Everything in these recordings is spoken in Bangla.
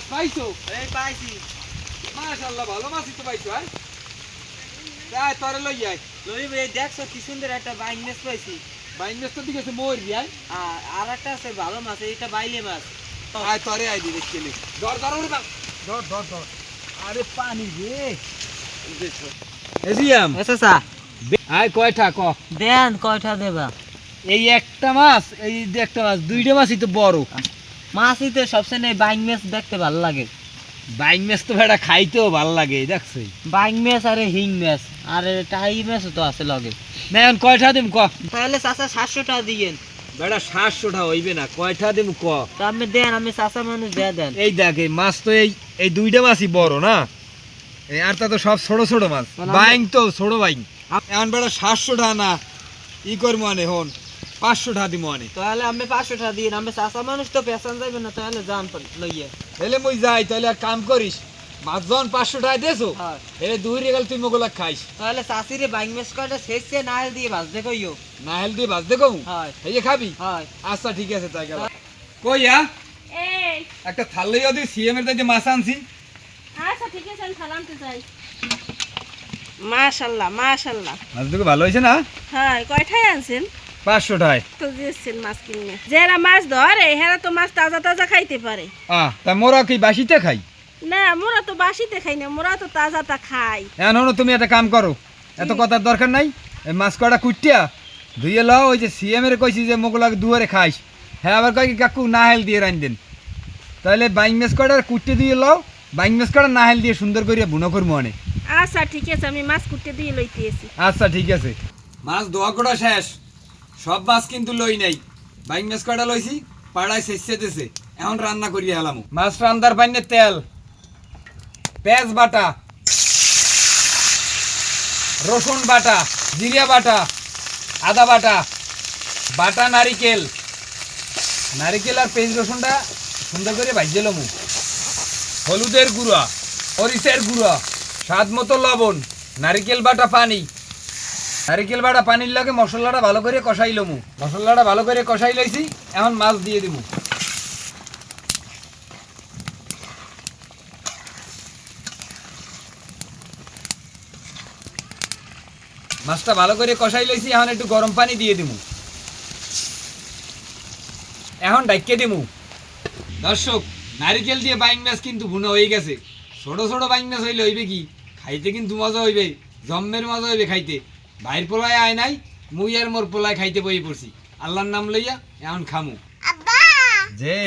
মাছ পাইছো? এই পাইছি। মাশাআল্লাহ ভালো মাছই তো পাইছো। যাই তোরে লই যাই। লইবে দেখছো কি সুন্দর একটা বাইং মাছ পাইছি। বাইন মাছ তো দিকে মোর যাই। আর একটা আছে ভালো মাছ, এটা বাইলে মাছ। আয় তোরে আই দি দেখলি। ধর ধর ওরে বাপ। ধর ধর ধর। আরে পানি রে। দেখো। এজিয়াম। আচ্ছা আয় কয়টা ক? দেন কয়টা দেবা? এই একটা মাছ, এই যে একটা মাছ, দুইটা মাছই তো বড়। মাছই তো সবচেয়ে নেই, বাইং মাছ দেখতে ভালো লাগে। বাইং মাছ তো বেটা খাইতেও ভালো লাগে দেখছই। বাইং মাছ আর হিং মাছ আর টাই মাছও তো আছে লগে। না এখন কয়টা দিম ক? তাহলে চাচা 700 টাকা দিয়েন। বেটা 700টা হইবে না, কয়টা দিম ক? তো আপনি দেন, আমি চাচা মানুষ দিয়ে দেন। এই দেখ এই মাছ তো এই দুইটা মাছই বড় না, এই আরটা তো সব ছোট ছোট মাছ। মানে বাইং তো ছোট বাইং। এখন বেটা 700টা না ই করবো আনে হন 500টা দিব আনে। তাহলে আমি 500 টাকা দিন, আমি চাচা মানুষ তো পেছান যাইবে না, তাহলে যান লইয়ে। তাহলে মুই যাই, তাহলে এক কাম করিস, মাছ যখন 500 টাকা দেছো হ্যাঁ। এলে দুই রেগাল তুই মোগলা খাইস। তাহলে চাষিরে বাইং মাছ কয়টা শেষে নাল দিয়ে ভাজ দেখইও। নাহেল দিয়ে বাজ দেখো হয় এই যে খাবি। হয়। আচ্ছা ঠিক আছে তাই গেল। কইয়া এই একটা থাল্লাইয়া দি সিএম এর তাইতে মাছ আনছি। আচ্ছা ঠিক আছে, আমি সালামতে যাই। মাশাআল্লাহ মাশাআল্লাহ। মাছ দুটো ভালো হয়েছে না? হ্যাঁ, কয়টায় আনছেন? 500টায়। তো দিয়েছেন মাছ কিনে। যারা মাছ ধরে হেরা তো মাছ তাজা তাজা খাইতে পারে। তা মোরা কি বাসিতে খাই? না, মোরা তো বাসিতে খাই না, মোরা তো তাজাটা খাই। এখন হলো তুমি একটা কাম করো, এত কথার দরকার নাই। এই মাছ কয়টা কুটিয়া ধুয়ে লও, ওই যে সিএম এর কইছি যে মোগলাকে দুয়ারে খাইস, হ্যাঁ আবার কয় কি কাকু নাহেল দিয়ে রান দেন। তাহলে বাইং মাছ কয়টা কুটতে দিয়ে লও, বাইং মাছ কয়টা নাহেল দিয়ে সুন্দর করে বুনো করবো অনেক। আচ্ছা ঠিক আছে, আমি মাছ কুটতে দিয়ে লইতেছি। আচ্ছা ঠিক আছে। মাছ ধোয়া করা শেষ, সব মাছ কিন্তু লই নাই। বাইং মাছ কয়টা লইছি পাড়ায় শেষেতেছে, এখন রান্না করিয়া হেলাম। মাছ রান্দার পাইনে তেল, পেঁয়াজ বাটা, রসুন বাটা, জিরা বাটা, আদা বাটা, বাটা নারিকেল, নারিকেল আর পেঁয়াজ রসুনটা সুন্দর করে ভাজিয়ে লমু। হলুদের গুঁড়া, মরিচের গুঁড়া, স্বাদ মতো লবণ, নারিকেল বাটা পানি। নারিকেল বাটা পানির লাগে মশলাটা ভালো করে কষাই লমু। মশলাটা ভালো করে কষাই লইছি, এখন মাছ দিয়ে দিমু। মাছটা ভালো করে কষাই লইছি, এখন একটু গরম পানি দিয়ে দিমু। এখন ডাইকে দিমু। দর্শক, নারিকেল দিয়ে বাইং মাছ কিন্তু ভুনা হয়ে গেছে। ছোট ছোট বাইং মাছ হইলে হইবে কি, খাইতে কিন্তু মজা হইবে, জম্মের মজা হইবে খাইতে। বাইর পোলায় আয় নাই, মুই আর মোর পোলায় খাইতে বই পড়ছি। আল্লাহর নাম লইয়া এখন খামু। আব্বা যে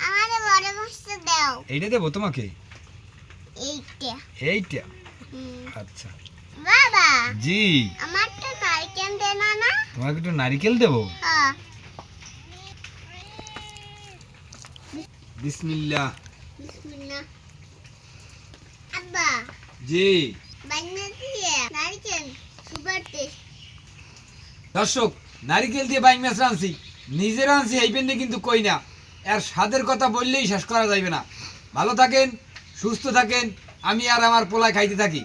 আমারে বড় মাছটা দাও। এইটা দেবো তোমাকে? এইটা এইটা? হুম। আচ্ছা। বাবা জি, আমারটা নারকেল দে না না। তোমাকে একটু নারিকেল দেবো। হ্যাঁ। বিসমিল্লাহ। বিসমিল্লাহ। আব্বা জি বান্না দিয়ে নারকেল সুপার টেস্ট। দর্শক, নারিকেল দিয়ে বাইং মাছ রাঁধছি, নিজে রাঁধছি এই পেন্ডে কিন্তু কই না। এর স্বাদের কথা বললেই শেষ করা যাইবে না। ভালো থাকেন, সুস্থ থাকেন, আমি আর আমার পোলায় খাইতে থাকি।